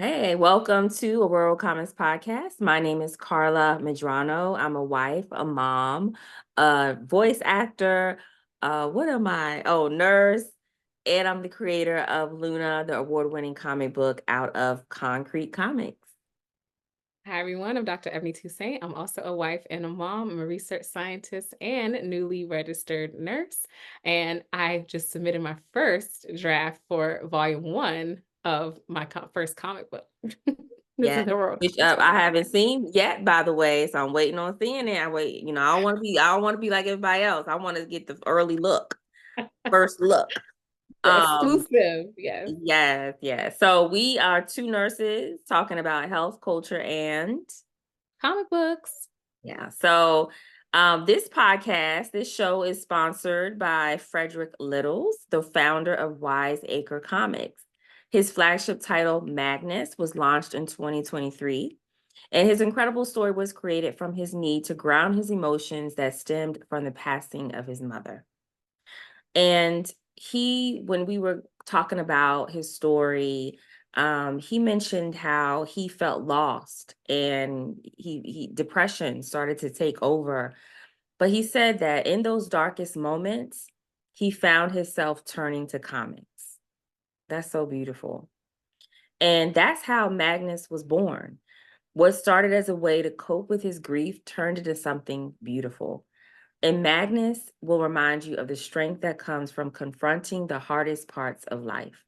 Hey, welcome to Ororo Comics podcast. My name is Carla Medrano. I'm a wife, a mom, a voice actor. What am I? Oh, nurse. And I'm the creator of Luna, the award-winning comic book out of Concrete Comics. Hi, everyone. I'm Dr. Ebony Toussaint. I'm also a wife and a mom. I'm a research scientist and newly registered nurse. And I just submitted my first draft for volume one of my first comic book. This Yeah, is the world. which I haven't seen yet, by the way. So I'm waiting on seeing it. I don't want to be like everybody else. I want to get the early look, first look. The Um, exclusive. Yes. Yes, yes. So we are two nurses talking about health, culture, and Comic books. yeah. This show is sponsored by Frederick Littles, the founder of Wise Acre Comics. His flagship title, Magnus, was launched in 2023, and his incredible story was created from his need to ground his emotions that stemmed from the passing of his mother. And when we were talking about his story, he mentioned how he felt lost and he depression started to take over. But he said that in those darkest moments, he found himself turning to comics. That's so beautiful. And that's how Magnus was born. What started as a way to cope with his grief turned into something beautiful. And Magnus will remind you of the strength that comes from confronting the hardest parts of life.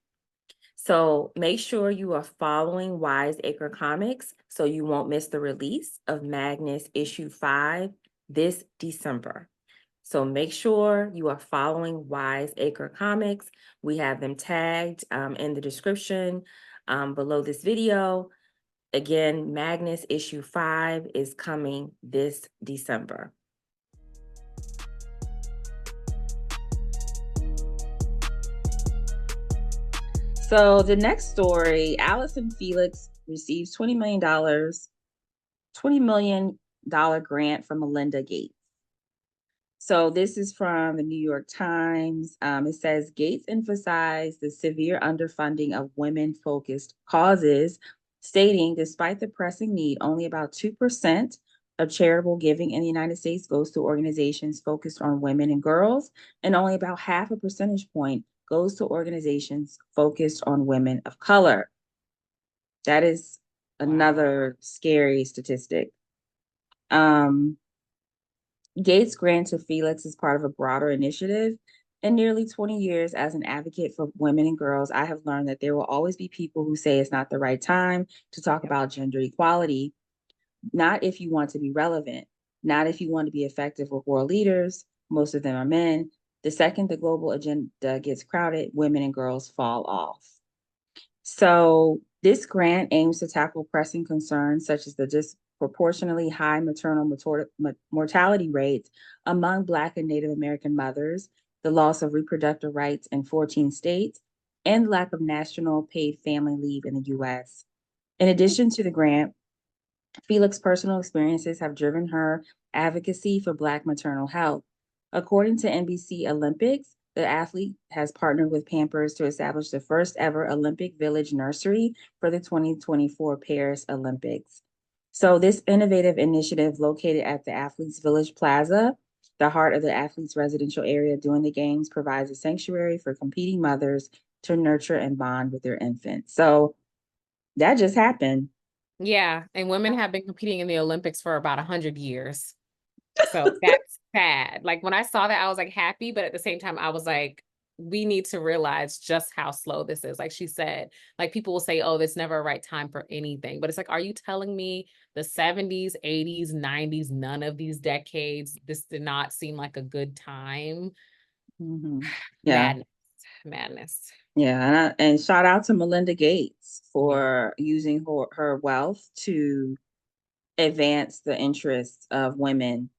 So make sure you are following Wise Acre Comics so you won't miss the release of Magnus issue 5 this December. So make sure you are following Wise Acre Comics. We have them tagged in the description below this video. Again, Magnus issue 5 is coming this December. So the next story, Allison Felix receives $20 million grant from Melinda Gates. So this is from the New York Times. It says Gates emphasized the severe underfunding of women-focused causes, stating despite the pressing need, only about 2% of charitable giving in the United States goes to organizations focused on women and girls, and only about half a percentage point goes to organizations focused on women of color. That is another scary statistic. Gates' grant to Felix is part of a broader initiative. In nearly 20 years as an advocate for women and girls, I have learned that there will always be people who say it's not the right time to talk about gender equality, not if you want to be relevant, not if you want to be effective with world leaders. Most of them are men. The second the global agenda gets crowded, women and girls fall off. So this grant aims to tackle pressing concerns such as the disproportionately high maternal mortality rates among Black and Native American mothers, the loss of reproductive rights in 14 states, and lack of national paid family leave in the US. In addition to the grant, Felix's personal experiences have driven her advocacy for Black maternal health. According to NBC Olympics, the athlete has partnered with Pampers to establish the first ever Olympic Village nursery for the 2024 Paris Olympics. So, this innovative initiative, located at the Athletes Village Plaza, the heart of the athletes' residential area during the games, provides a sanctuary for competing mothers to nurture and bond with their infants. So, that just happened. Yeah. And women have been competing in the Olympics for about 100 years. So that's sad. Like when I saw that, I was like happy, but at the same time, I was like, we need to realize just how slow this is. Like she said, like people will say, oh, there's never a right time for anything. But it's like, are you telling me the 70s, 80s, 90s, none of these decades, this did not seem like a good time? Mm-hmm. Yeah. Madness, madness. Yeah, and shout out to Melinda Gates for using her wealth to advance the interests of women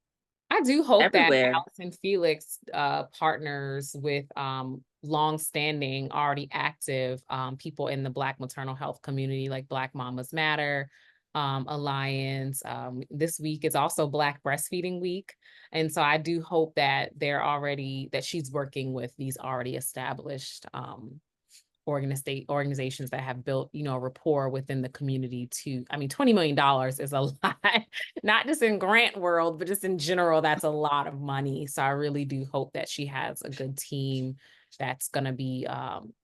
I do hope that everywhere. Allison Felix partners with long-standing, already active people in the Black maternal health community, like Black Mamas Matter Alliance. This week is also Black Breastfeeding Week, and so I do hope that she's working with these already established organizations that have built, you know, rapport within the community to, I mean, $20 million is a lot, not just in grant world, but just in general, that's a lot of money. So I really do hope that she has a good team that's going to be,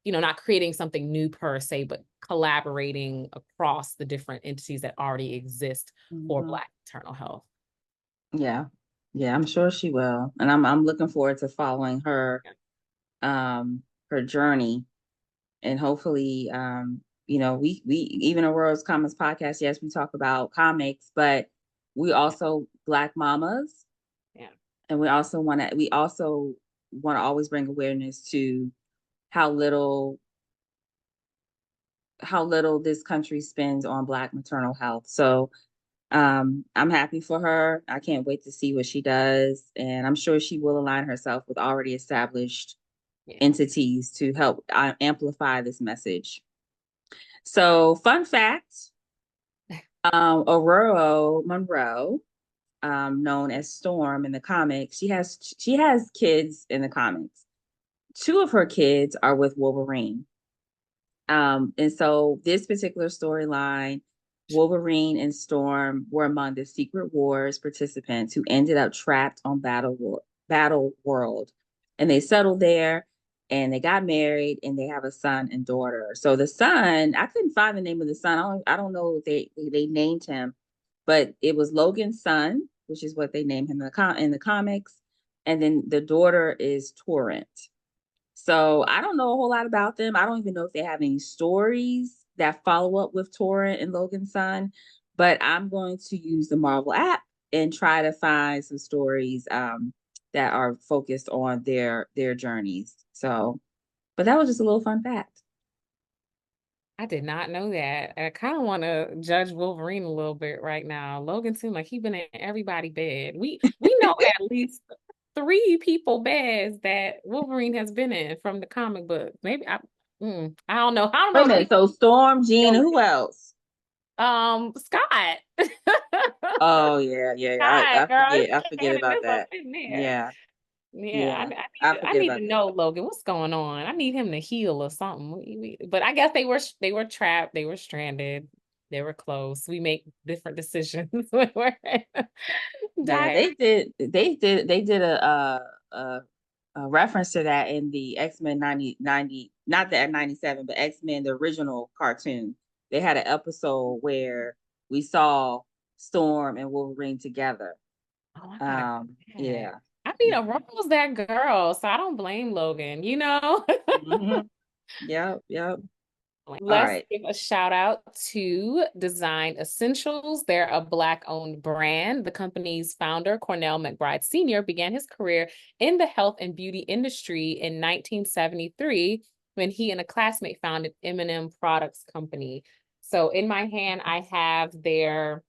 you know, not creating something new per se, but collaborating across the different entities that already exist for Mhm. Black maternal health. Yeah. Yeah, I'm sure she will. And I'm looking forward to following her journey. And hopefully, you know, we even Aurora's Comics podcast, yes, we talk about comics, but we also Black mamas, Yeah. and we also want to always bring awareness to how little how little this country spends on Black maternal health. So I'm happy for her. I can't wait to see what she does. And I'm sure she will align herself with already established Yeah. entities to help amplify this message. So, fun fact, Ororo Monroe, known as Storm in the comics, she has kids in the comics. Two of her kids are with Wolverine. And so this particular storyline, Wolverine and Storm were among the Secret Wars participants who ended up trapped on Battle World. And they settled there and they got married and they have a son and daughter. So the son, I couldn't find the name of the son. I don't know if they named him, but it was Logan's son, which is what they named him in the comics. And then the daughter is Torrent. So I don't know a whole lot about them. I don't even know if they have any stories that follow up with Torrent and Logan's son, but I'm going to use the Marvel app and try to find some stories that are focused on their journeys. So, but that was just a little fun fact. I did not know that. I kind of want to judge Wolverine a little bit right now. Logan seemed like he been in everybody bed. We know at least three people beds that Wolverine has been in from the comic book. Maybe I don't know. I don't Wait know a if minute. people So Storm, Jean, know and who else? Scott. Oh yeah, yeah, yeah. I Scott, girl, forget. I it's forget standing about this up that. in there. Yeah, Yeah, yeah. I I I forget need about to that. know, Logan, what's going on. I need him to heal or something. But I guess they were trapped, they were stranded, they were close. We make different decisions when we're in Yeah, dire. they did a reference to that in the X-Men 90 not the 97, but X-Men, the original cartoon. They had an episode where we saw Storm and Wolverine together. Oh, I gotta go back. Yeah. I mean, Aurora's that girl, so I don't blame Logan, you know? Mm-hmm. Yep, yep. All Let's right. give a shout out to Design Essentials. They're a Black-owned brand. The company's founder, Cornell McBride Sr., began his career in the health and beauty industry in 1973 when he and a classmate founded M&M Products Company. So in my hand, I have their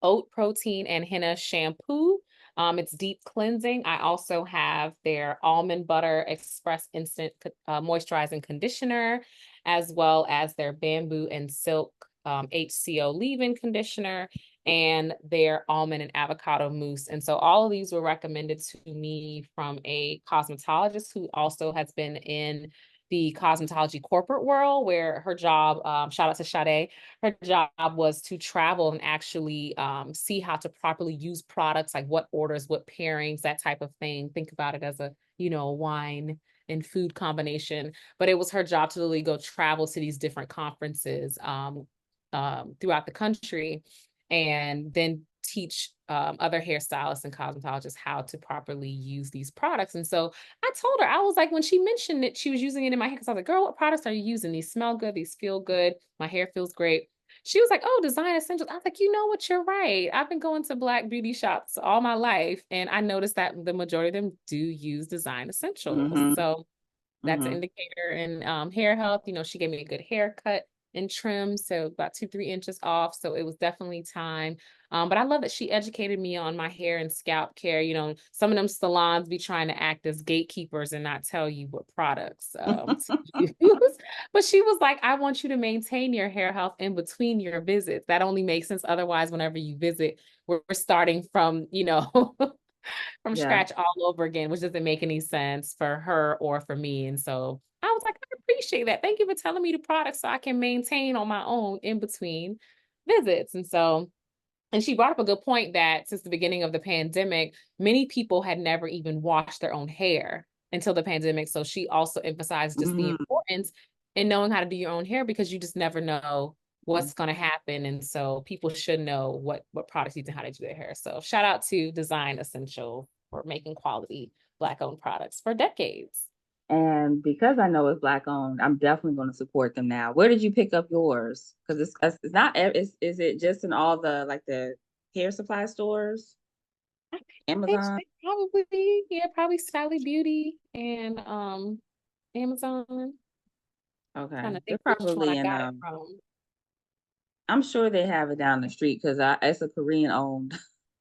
oat protein and henna shampoo. It's deep cleansing. I also have their almond butter express instant moisturizing conditioner, as well as their bamboo and silk HCO leave-in conditioner and their almond and avocado mousse. And so all of these were recommended to me from a cosmetologist who also has been in the cosmetology corporate world, where her job, shout out to Sade, her job was to travel and actually see how to properly use products, like what orders, what pairings, that type of thing. Think about it as a, you know, wine and food combination. But it was her job to literally go travel to these different conferences throughout the country and then teach other hairstylists and cosmetologists how to properly use these products. And so I told her, I was like, when she mentioned it, she was using it in my hair, because I was like, girl, what products are you using? These smell good, these feel good, my hair feels great. She was like, oh, Design Essentials. I was like, you know what, you're right. I've been going to Black beauty shops all my life, and I noticed that the majority of them do use Design Essentials. Mm-hmm. So that's an Mm-hmm. indicator in hair health. You know, she gave me a good haircut and trim, so about 2-3 inches off. So it was definitely time. But I love that she educated me on my hair and scalp care. You know, some of them salons be trying to act as gatekeepers and not tell you what products to use. But she was like, I want you to maintain your hair health in between your visits. That only makes sense. Otherwise, whenever you visit, we're starting from, you know, Yeah. scratch all over again, which doesn't make any sense for her or for me. And so I was like, I appreciate that. Thank you for telling me the product so I can maintain on my own in between visits. And she brought up a good point that since the beginning of the pandemic, many people had never even washed their own hair until the pandemic. So she also emphasized just the importance in knowing how to do your own hair, because you just never know what's going to happen. And so people should know what products use and how to do their hair. So shout out to Design Essential for making quality Black owned products for decades. And because I know it's Black owned, I'm definitely going to support them now. Where did you pick up yours? Because it's not, is it just in all the, like the hair supply stores? Amazon? Probably Sally Beauty and Amazon. Okay. Trying to They're think which one probably I in, got it from. I'm sure they have it down the street because it's a Korean owned.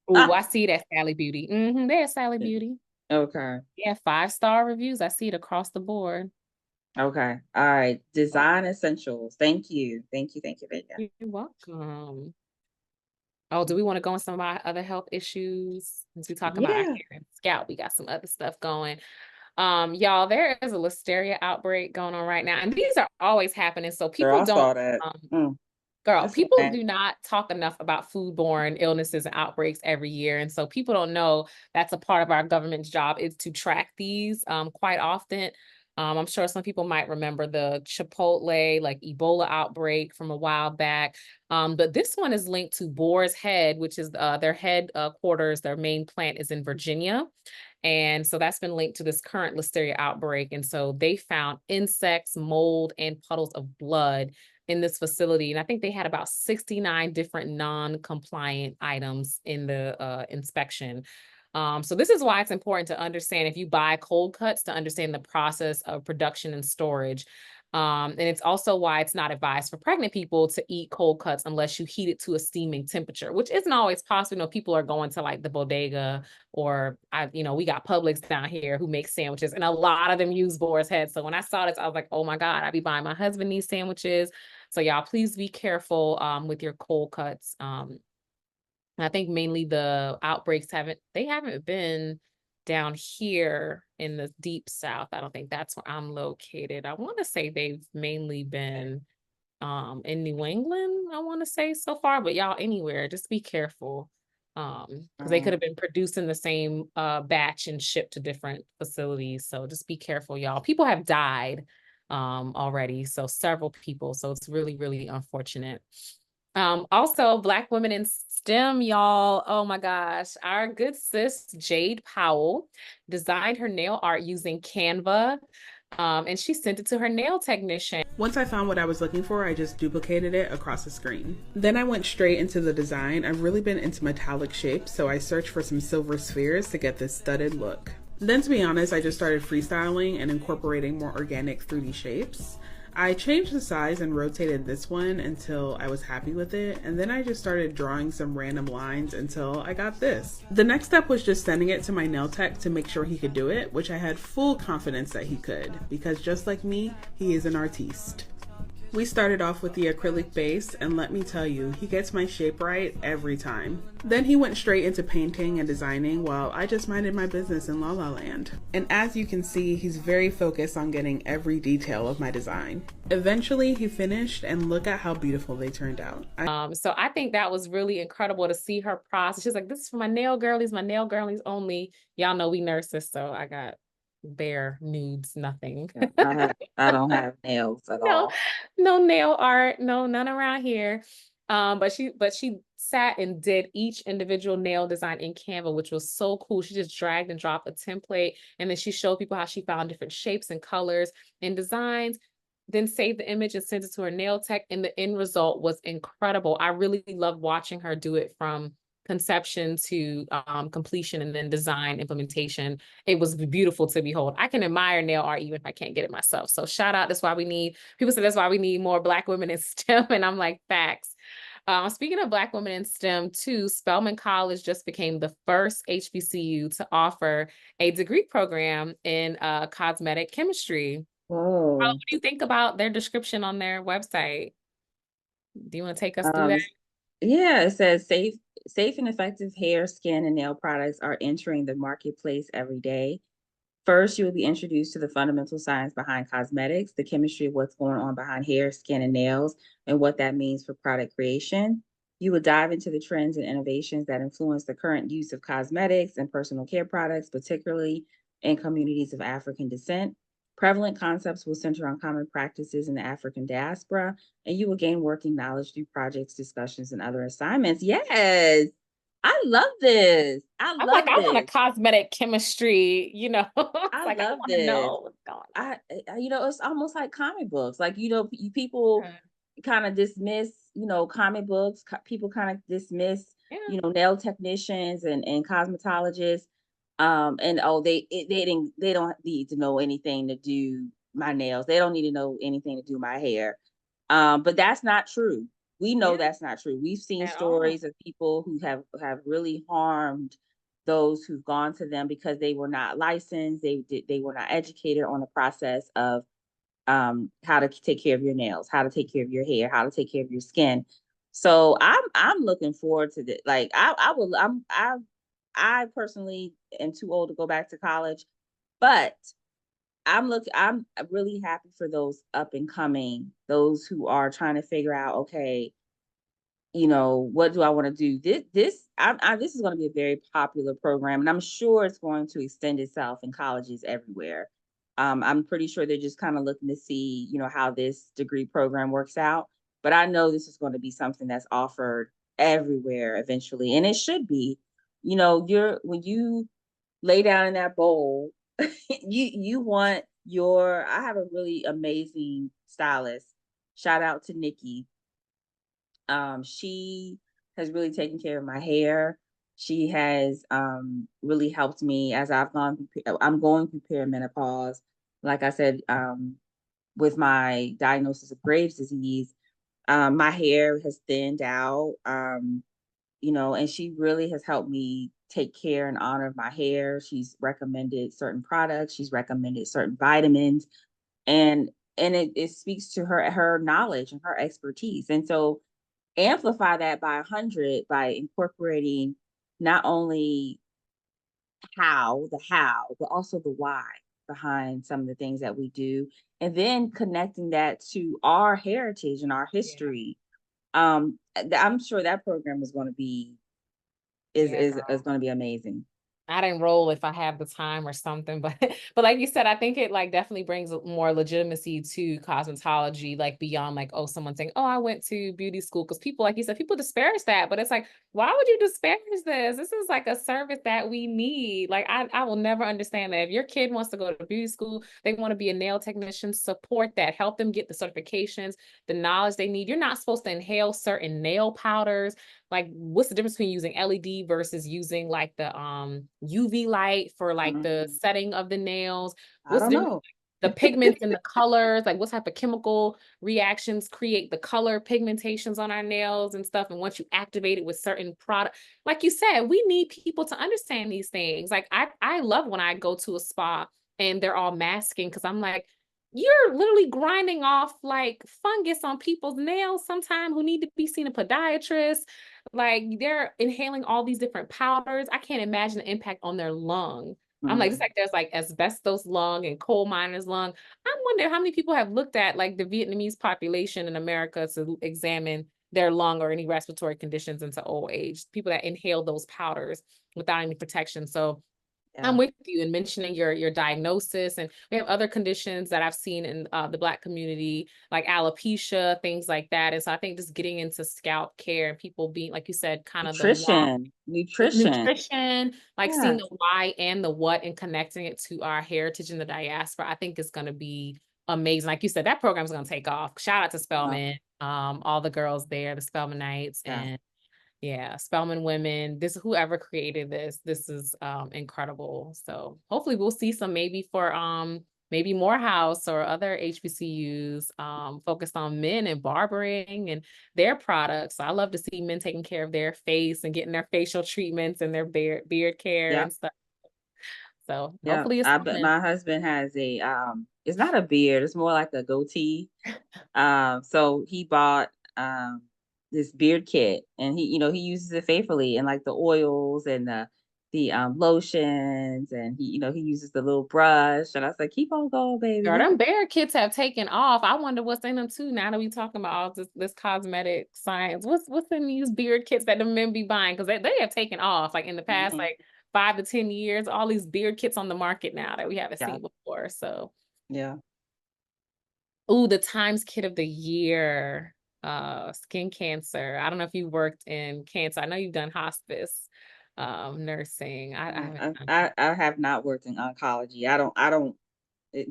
Oh, I see that Sally Beauty. There's Sally Beauty. Okay. Yeah, 5-star reviews. I see it across the board. Okay. All right. Design Essentials. Thank you. Thank you. Thank you. Thank you. You're welcome. Oh, do we want to go on some of our other health issues? Since we talk about our Yeah. hair and scalp, we got some other stuff going. Y'all, there is a listeria outbreak going on right now, and these are always happening. So Girl, people I don't saw that. Girl, That's so people bad. do not talk enough about foodborne illnesses and outbreaks every year. And so people don't know that's a part of our government's job, is to track these quite often. I'm sure some people might remember the Chipotle, like Ebola outbreak from a while back. But this one is linked to Boar's Head, which is their headquarters, their main plant is in Virginia. And so that's been linked to this current listeria outbreak. And so they found insects, mold, and puddles of blood in this facility. And I think they had about 69 different non-compliant items in the inspection. So this is why it's important to understand, if you buy cold cuts, to understand the process of production and storage. And it's also why it's not advised for pregnant people to eat cold cuts unless you heat it to a steaming temperature, which isn't always possible. You know, people are going to like the bodega, or we got Publix down here who makes sandwiches, and a lot of them use Boar's Head. So when I saw this, I was like, oh my God, I'd be buying my husband these sandwiches. So y'all, please be careful with your cold cuts. I think mainly the outbreaks haven't been down here in the deep South. I don't think that's where I'm located. I want to say they've mainly been in New England, I want to say so far, but y'all, anywhere, just be careful. Because they could have been produced in the same batch and shipped to different facilities. So just be careful, y'all. People have died already, so several people. So it's really, really unfortunate. Also, Black women in STEM, y'all. Oh my gosh. Our good sis, Jade Powell, designed her nail art using Canva. And she sent it to her nail technician. Once I found what I was looking for, I just duplicated it across the screen. Then I went straight into the design. I've really been into metallic shapes, so I searched for some silver spheres to get this studded look. Then, to be honest, I just started freestyling and incorporating more organic 3D shapes. I changed the size and rotated this one until I was happy with it, and then I just started drawing some random lines until I got this. The next step was just sending it to my nail tech to make sure he could do it, which I had full confidence that he could, because just like me, he is an artiste. We started off with the acrylic base, and let me tell you, he gets my shape right every time. Then he went straight into painting and designing while I just minded my business in La La Land. And as you can see, he's very focused on getting every detail of my design. Eventually he finished, and look at how beautiful they turned out. So I think that was really incredible to see her process. She's like, this is for my nail girlies only. Y'all know we nurses, so I got bare nudes, nothing. I don't have nails at all. No nail art, none around here. But she sat and did each individual nail design in Canva, which was so cool. She just dragged and dropped a template, and then she showed people how she found different shapes and colors and designs, then saved the image and sent it to her nail tech, and the end result was incredible. I really loved watching her do it from conception to completion, and then design implementation. It was beautiful to behold. I can admire nail art even if I can't get it myself. So shout out. That's why people say that's why we need more Black women in STEM. And I'm like, facts. Speaking of Black women in STEM too, Spelman College just became the first HBCU to offer a degree program in cosmetic chemistry. Whoa. What do you think about their description on their website? Do you want to take us through that? Yeah, it says safe and effective hair, skin, and nail products are entering the marketplace every day. First, you will be introduced to the fundamental science behind cosmetics, the chemistry of what's going on behind hair, skin, and nails, and what that means for product creation. You will dive into the trends and innovations that influence the current use of cosmetics and personal care products, particularly in communities of African descent. Prevalent concepts will center on common practices in the African diaspora, and you will gain working knowledge through projects, discussions, and other assignments. Yes, I love this. I I'm like, love I want a this. cosmetic chemistry, you know. It's I like I love want to this. know what's going on. It's almost like comic books. Like, people Okay. kind of dismiss, comic books. People kind of dismiss, Yeah. nail technicians and cosmetologists. And they don't need to know anything to do my nails. They don't need to know anything to do my hair. But that's not true. We know Yeah. that's not true. We've seen At all. stories of people who have really harmed those who've gone to them because they were not licensed, they were not educated on the process of how to take care of your nails, how to take care of your hair, how to take care of your skin. So I'm looking forward to this. Like I will I personally am too old to go back to college, but I'm really happy for those up and coming, those who are trying to figure out, okay, what do I want to do? This is going to be a very popular program, and I'm sure it's going to extend itself in colleges everywhere. I'm pretty sure they're just kind of looking to see, how this degree program works out. But I know this is going to be something that's offered everywhere eventually, and it should be. When you lay down in that bowl, you want your. I have a really amazing stylist. Shout out to Nikki. She has really taken care of my hair. She has really helped me as I'm going through perimenopause. Like I said, with my diagnosis of Graves' disease, my hair has thinned out, and she really has helped me take care and honor my hair. She's recommended certain products, she's recommended certain vitamins, and it speaks to her knowledge and her expertise. And so amplify that by 100 by incorporating not only how, but also the why behind some of the things that we do, and then connecting that to our heritage and our Yeah. history. I'm sure that program is going to be Yeah, is girl. going to be amazing. I'd enroll if I have the time or something, but but like you said, I think it like definitely brings more legitimacy to cosmetology, like beyond like, oh, someone saying, oh, I went to beauty school. Because people, like you said, people disparage that, but it's like, why would you disparage this? This is like a service that we need. Like I will never understand that. If your kid wants to go to beauty school, they want to be a nail technician, support that, help them get the certifications, the knowledge they need. You're not supposed to inhale certain nail powders. Like, what's the difference between using LED versus using like the UV light for like the Mhm. setting of the nails? I What's the don't difference? know. The pigments and the colors, like what type of chemical reactions create the color pigmentations on our nails and stuff. And once you activate it with certain product, like you said, we need people to understand these things. Like I love when I go to a spa and they're all masking because I'm like, you're literally grinding off like fungus on people's nails sometime who need to be seen a podiatrist. Like they're inhaling all these different powders. I can't imagine the impact on their lung. I'm like, just Mhm. like there's like asbestos lung and coal miners lung. I wonder how many people have looked at like the Vietnamese population in America to examine their lung or any respiratory conditions into old age. People that inhale those powders without any protection. So I'm Yeah. with you in mentioning your diagnosis, and we have other conditions that I've seen in the Black community, like alopecia, things like that. And so I think just getting into scalp care and people being, like you said, kind of the why, Nutrition. nutrition, like seeing Yes. the why and the what and connecting it to our heritage in the diaspora, I think is going to be amazing. Like you said, that program is going to take off. Shout out to Yeah. Spelman, all the girls there, the Spelmanites, Yeah. and yeah, Spelman women. This whoever created this is incredible. So hopefully we'll see some maybe for maybe Morehouse or other HBCUs focused on men and barbering and their products. So I love to see men taking care of their face and getting their facial treatments and their beard care Yeah. and stuff. So Yeah. hopefully it's I bet coming. my husband has it's not a beard, it's more like a goatee. So he bought this beard kit, and he uses it faithfully, and like the oils and lotions, and he uses the little brush, and I was like, keep on going, Girl, baby. them bear kits have taken off. I wonder what's in them too. Now that we talking about all this cosmetic science, what's in these beard kits that the men be buying? Because they have taken off. Like in the past, Mhm. like 5 to 10 years, all these beard kits on the market now that we haven't Yeah. seen before. So, Yeah. ooh, the Times Kit of the Year, skin cancer. I don't know if you worked in cancer. I know you've done hospice, nursing. I haven't done. I have not worked in oncology. I don't.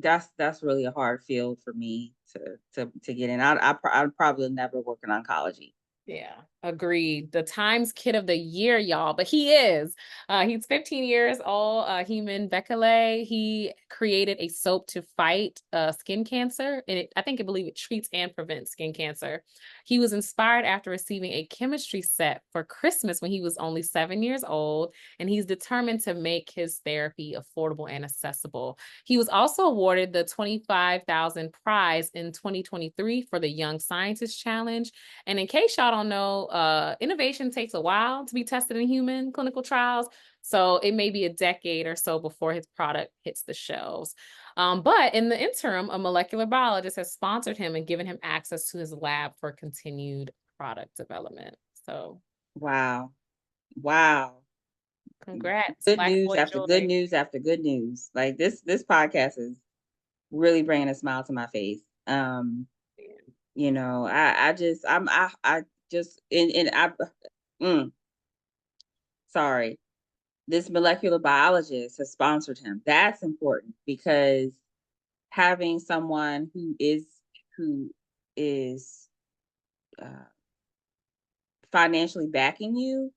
That's really a hard field for me to get in. I'd probably never work in oncology. Yeah, agreed. The Times Kid of the Year, y'all. But he's 15 years old. Heman Bekele. He created a soap to fight skin cancer, and I believe it treats and prevents skin cancer. He was inspired after receiving a chemistry set for Christmas when he was only 7 years old, and he's determined to make his therapy affordable and accessible. He was also awarded the 25,000 prize in 2023 for the Young Scientist Challenge. And in case y'all don't know, innovation takes a while to be tested in human clinical trials. So it may be a decade or so before his product hits the shelves. But in the interim, a molecular biologist has sponsored him and given him access to his lab for continued product development. So Wow. Wow. congrats, Good Black news Boy after good Joy. news after good news. Like this podcast is really bringing a smile to my face. I just I just and I mm, sorry. This molecular biologist has sponsored him. That's important because having someone who is uh, financially backing you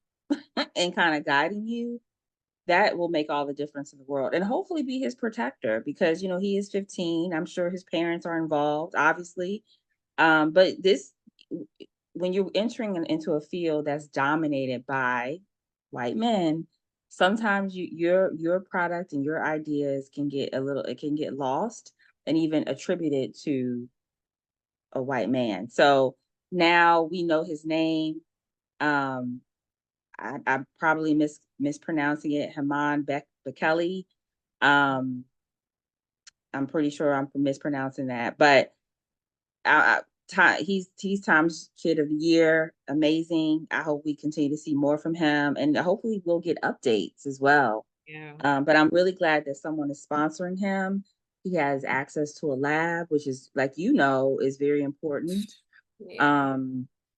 and kind of guiding you, that will make all the difference in the world, and hopefully be his protector, because he is 15. I'm sure his parents are involved, obviously. But when you're entering into a field that's dominated by white men, sometimes your product and your ideas can get lost and even attributed to a white man. So now we know his name. Um, I'm probably mispronouncing it, Haman Bekele. Um, I'm pretty sure I'm mispronouncing that, but he's Times Kid of the Year, amazing. I hope we continue to see more from him, and hopefully we'll get updates as well. Yeah. But I'm really glad that someone is sponsoring him. He has access to a lab, which is, like, is very important. Yeah.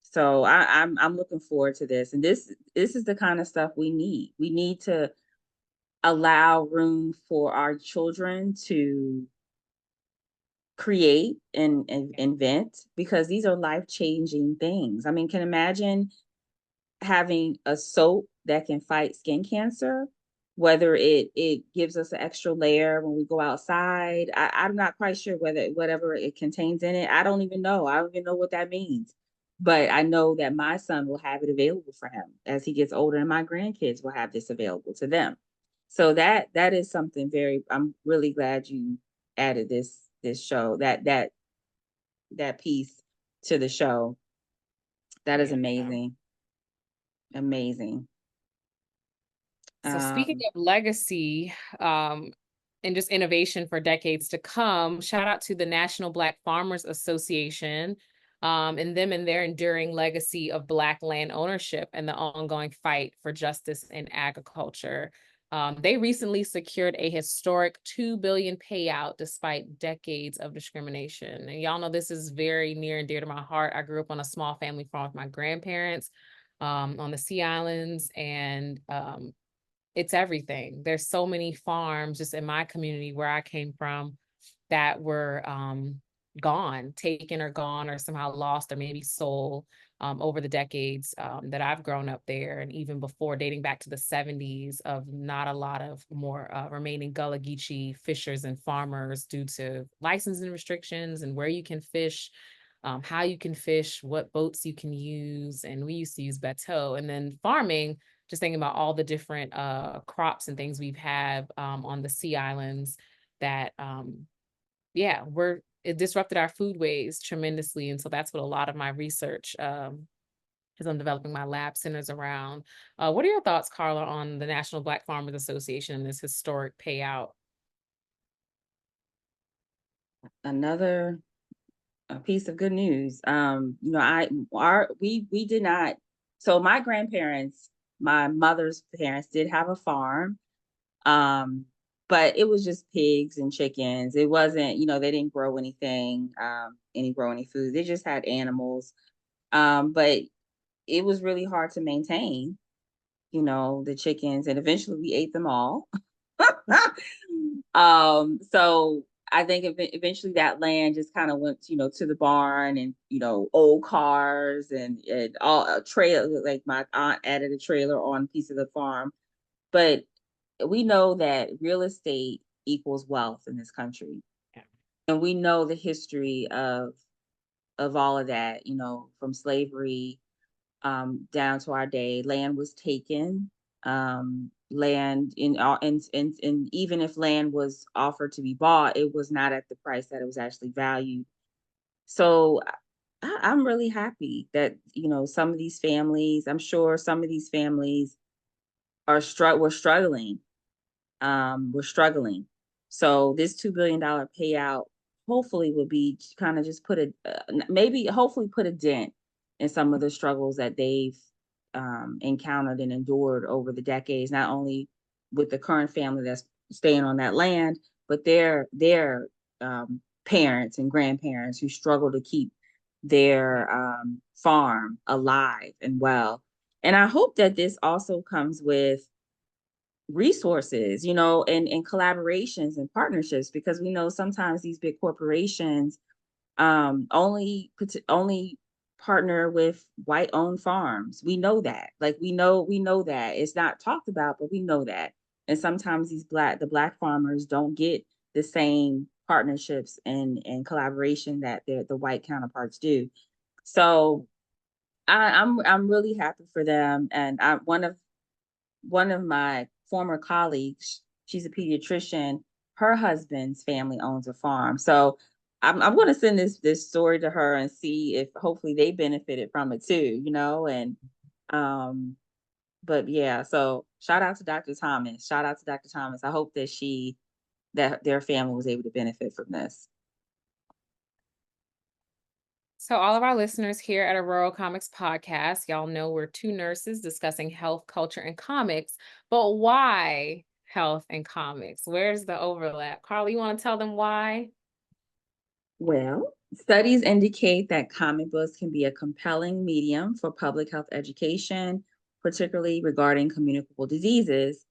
So I'm looking forward to this, and this is the kind of stuff we need. We need to allow room for our children to create and invent, because these are life-changing things. I mean, can imagine having a soap that can fight skin cancer, whether it gives us an extra layer when we go outside. I'm not quite sure whether whatever it contains in it. I don't even know. I don't even know what that means. But I know that my son will have it available for him as he gets older, and my grandkids will have this available to them. So that is something I'm really glad you added this show, that piece to the show. That is Yeah. amazing. Amazing. So speaking Um, of legacy, and just innovation for decades to come, shout out to the National Black Farmers Association, and them and their enduring legacy of Black land ownership and the ongoing fight for justice in agriculture. They recently secured a historic $2 billion payout despite decades of discrimination. And y'all know this is very near and dear to my heart. I grew up on a small family farm with my grandparents, on the Sea Islands, and it's everything. There's so many farms just in my community where I came from that were taken or gone or somehow lost or maybe sold over the decades that I've grown up there, and even before, dating back to the 70s, of not a lot of more remaining Gullah Geechee fishers and farmers due to licensing restrictions and where you can fish, how you can fish, what boats you can use. And we used to use bateau. And then farming, just thinking about all the different crops and things we've had on the Sea Islands that, it disrupted our foodways tremendously. And so that's what a lot of my research as I'm developing my lab, centers around. What are your thoughts, Carla, on the National Black Farmers Association and this historic payout? Another a piece of good news. We did not. So my grandparents, my mother's parents, did have a farm. But it was just pigs and chickens. It wasn't, they didn't grow anything, grow any food. They just had animals. But it was really hard to maintain, the chickens, and eventually we ate them all. So I think eventually that land just kind of went, to the barn, and, old cars, and all a trailer. Like my aunt added a trailer on a piece of the farm. But we know that real estate equals wealth in this country. Yeah. And we know the history of all of that, from slavery down to our day. Land was taken. Land and even if land was offered to be bought, it was not at the price that it was actually valued. So I'm really happy that, some of these families, I'm sure some of these families were struggling. We're struggling. So this $2 billion payout hopefully will be kind of just hopefully put a dent in some of the struggles that they've encountered and endured over the decades, not only with the current family that's staying on that land, but their parents and grandparents who struggle to keep their farm alive and well. And I hope that this also comes with resources, and collaborations and partnerships, because we know sometimes these big corporations only partner with white owned farms. We know that. Like we know that. It's not talked about, but we know that. And sometimes the black farmers don't get the same partnerships and collaboration that the white counterparts do. So I'm really happy for them. And one of my former colleagues, she's a pediatrician. Her husband's family owns a farm. So I'm going to send this story to her and see if hopefully they benefited from it too, and but yeah, so shout out to Dr. Thomas. Shout out to Dr. Thomas. I hope that their family was able to benefit from this. So all of our listeners here at Ororo Comics Podcast, y'all know we're two nurses discussing health, culture, and comics, but why health and comics? Where's the overlap? Carla, you want to tell them why? Well, studies indicate that comic books can be a compelling medium for public health education, particularly regarding communicable diseases.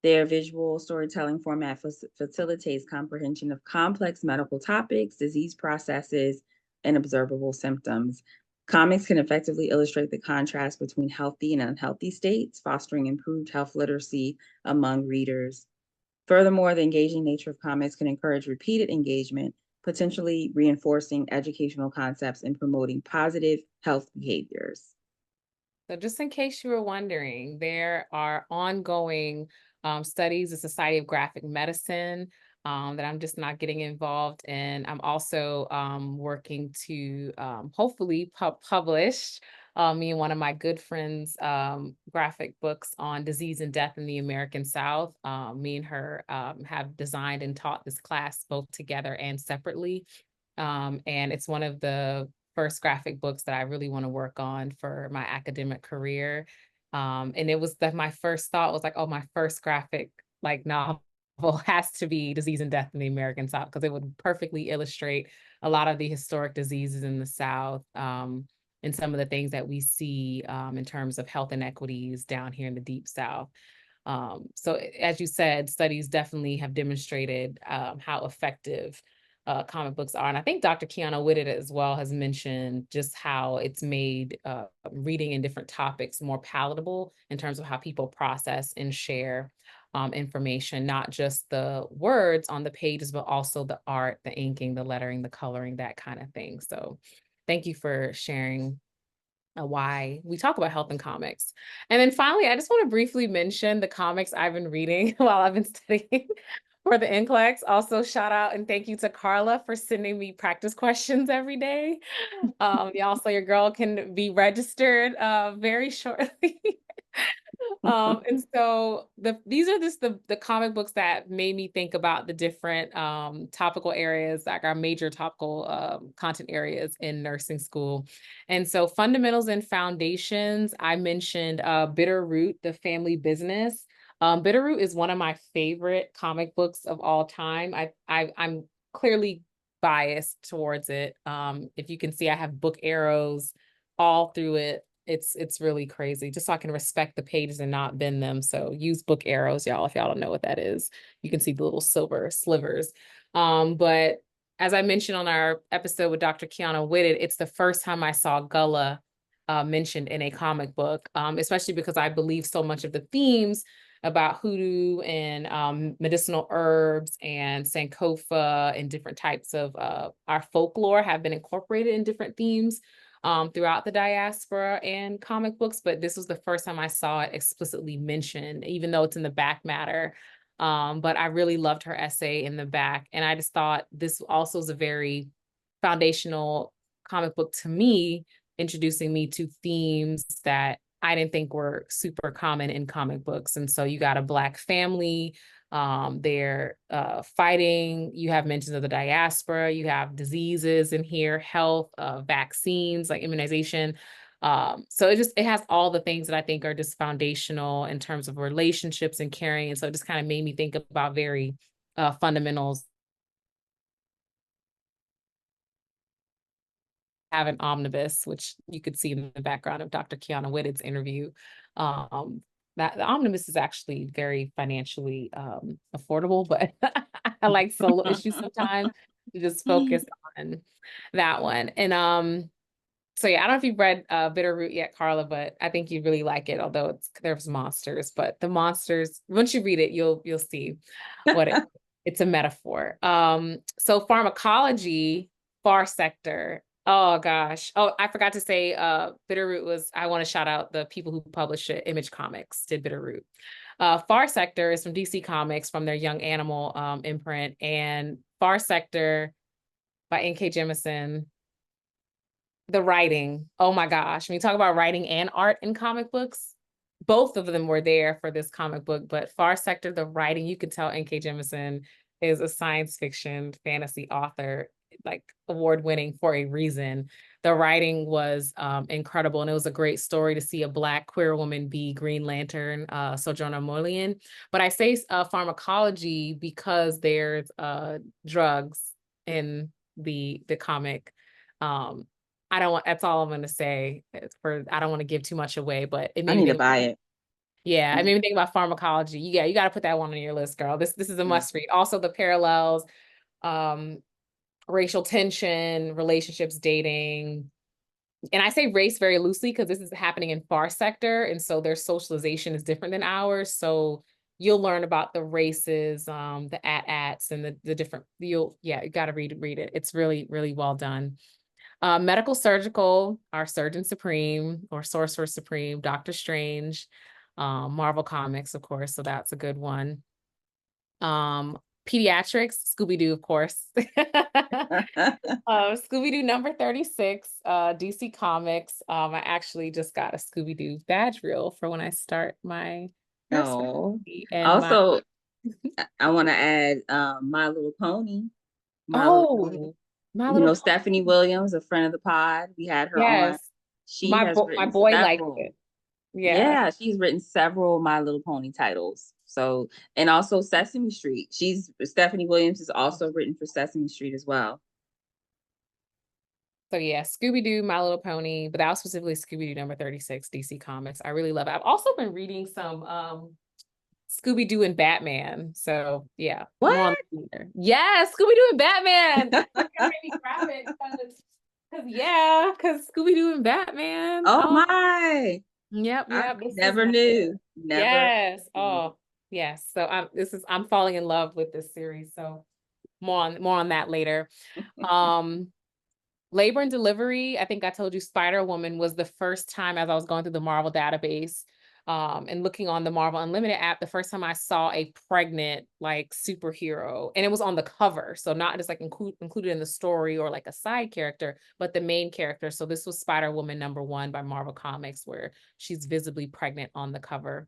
Their visual storytelling format facilitates comprehension of complex medical topics, disease processes, and observable symptoms. Comics can effectively illustrate the contrast between healthy and unhealthy states, fostering improved health literacy among readers. Furthermore, the engaging nature of comics can encourage repeated engagement, potentially reinforcing educational concepts and promoting positive health behaviors. So just in case you were wondering, there are ongoing studies, the Society of Graphic Medicine, that I'm just not getting involved in. I'm also working to hopefully publish me and one of my good friends graphic books on disease and death in the American South. Me and her have designed and taught this class both together and separately. And it's one of the first graphic books that I really want to work on for my academic career. And it was that my first thought was like, oh, my first graphic novel has to be Disease and Death in the American South, because it would perfectly illustrate a lot of the historic diseases in the South, and some of the things that we see in terms of health inequities down here in the Deep South. So as you said, studies definitely have demonstrated how effective comic books are. And I think Dr. Kiana Whitted as well has mentioned just how it's made reading in different topics more palatable in terms of how people process and share information, not just the words on the pages, but also the art, the inking, the lettering, the coloring, that kind of thing. So thank you for sharing why we talk about health and comics. And then finally, I just want to briefly mention the comics I've been reading while I've been studying for the NCLEX. Also, shout out and thank you to Carla for sending me practice questions every day. Yeah, also your girl can be registered very shortly. And so these are just the comic books that made me think about the different topical areas, like our major topical content areas in nursing school. And so fundamentals and foundations, I mentioned Bitterroot, the family business. Bitterroot is one of my favorite comic books of all time. I'm clearly biased towards it. If you can see, I have book arrows all through it. It's really crazy, just so I can respect the pages and not bend them. So use book arrows, y'all, if y'all don't know what that is. You can see the little silver slivers. But as I mentioned on our episode with Dr. Kiana Whitted, it's the first time I saw Gullah mentioned in a comic book, especially because I believe so much of the themes about hoodoo and medicinal herbs and Sankofa and different types of our folklore have been incorporated in different themes throughout the diaspora and comic books, but this was the first time I saw it explicitly mentioned, even though it's in the back matter. But I really loved her essay in the back. And I just thought this also is a very foundational comic book to me, introducing me to themes that I didn't think were super common in comic books. And so you got a Black family, they're fighting. You have mentions of the diaspora. You have diseases in here, health, vaccines, like immunization. So it has all the things that I think are just foundational in terms of relationships and caring. And so it just kind of made me think about very fundamentals. Have an omnibus, which you could see in the background of Dr. Kiana Whitted's interview. That the omnibus is actually very financially affordable, but I like solo issues sometimes to just focus on that one. And so yeah, I don't know if you've read Bitterroot yet, Carla, but I think you really like it, although there's monsters, but the monsters, once you read it, you'll see what it's a metaphor. So pharmacology, far sector. Oh gosh. Oh, I forgot to say Bitterroot I want to shout out the people who published it. Image Comics did Bitterroot. Far Sector is from DC Comics from their Young Animal imprint, and Far Sector by N.K. Jemisin. The writing, oh my gosh. When you talk about writing and art in comic books, both of them were there for this comic book, but Far Sector, the writing, you can tell N.K. Jemisin is a science fiction fantasy author, like award-winning for a reason. The writing was incredible, and it was a great story to see a Black queer woman be Green Lantern, Sojourner Mullion. But I say pharmacology because there's drugs in the comic. That's all I'm going to say. I don't want to give too much away, but I need to buy it. Yeah, I mean, think about pharmacology. You got to put that one on your list, girl. This is a must read. Also, the parallels, racial tension, relationships, dating. And I say race very loosely because this is happening in Far Sector, and so their socialization is different than ours. So you'll learn about the races, the AT-ATs, and the different. You got to read it. It's really, really well done. Medical surgical, our Surgeon Supreme or Sorcerer Supreme, Doctor Strange, Marvel Comics, of course. So that's a good one. Pediatrics, Scooby-Doo, of course. Scooby-Doo number 36, DC Comics. I actually just got a Scooby-Doo badge reel for when I start my also I want to add My Little Pony. Stephanie Williams, a friend of the pod. We had her on. My boy liked it. Yeah, she's written several My Little Pony titles. So, and also Sesame Street. Stephanie Williams has also written for Sesame Street as well. So yeah, Scooby-Doo, My Little Pony, but that was specifically Scooby-Doo number 36, DC Comics. I really love it. I've also been reading some Scooby-Doo and Batman. So yeah. What? Yeah, Scooby-Doo and Batman. That's what made me grab it because Scooby-Doo and Batman. Oh my. Yep. Never knew. Yes. Oh, yes. So I'm falling in love with this series. So more on that later. Labor and Delivery. I think I told you Spider-Woman was the first time as I was going through the Marvel database And looking on the Marvel Unlimited app, the first time I saw a pregnant like superhero, and it was on the cover, so not just like included in the story or like a side character, but the main character. So this was Spider-Woman #1 by Marvel Comics, where she's visibly pregnant on the cover.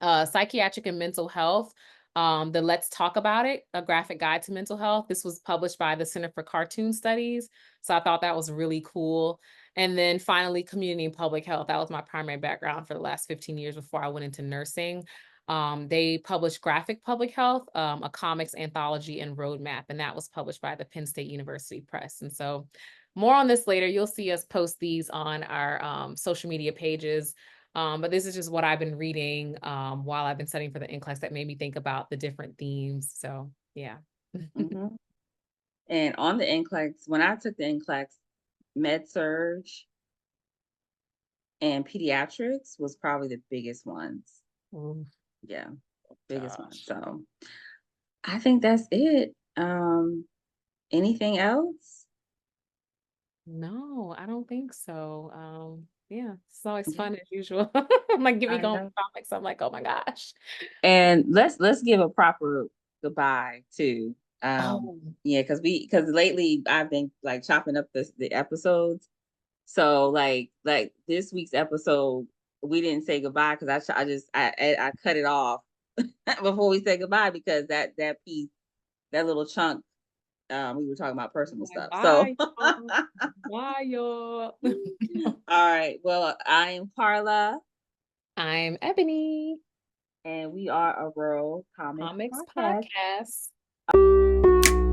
Psychiatric and mental health. The Let's Talk About It, a graphic guide to mental health. This was published by the Center for Cartoon Studies. So I thought that was really cool. And then finally, community and public health. That was my primary background for the last 15 years before I went into nursing. They published Graphic Public Health, a comics anthology and roadmap, and that was published by the Penn State University Press. And so more on this later. You'll see us post these on our social media pages. But this is just what I've been reading while I've been studying for the NCLEX that made me think about the different themes. So yeah. Mhm. And on the NCLEX, when I took the NCLEX, med surge and pediatrics was probably the biggest ones. Ooh, Yeah, biggest ones. gosh. So I think that's it. Anything else? No, I don't think so. Yeah, it's always Yeah, fun as usual. I'm like I giving on know. comics. I'm like, oh my gosh. And let's give a proper goodbye too. Oh, Yeah, because lately I've been like chopping up the episodes. So like this week's episode, we didn't say goodbye because I cut it off before we said goodbye because that piece, that little chunk, we were talking about personal stuff. So bye, y'all. Bye, y'all. all right. Well, I am Carla, I'm Ebony, and we are a Rural Comics Comics Podcast. Podcast.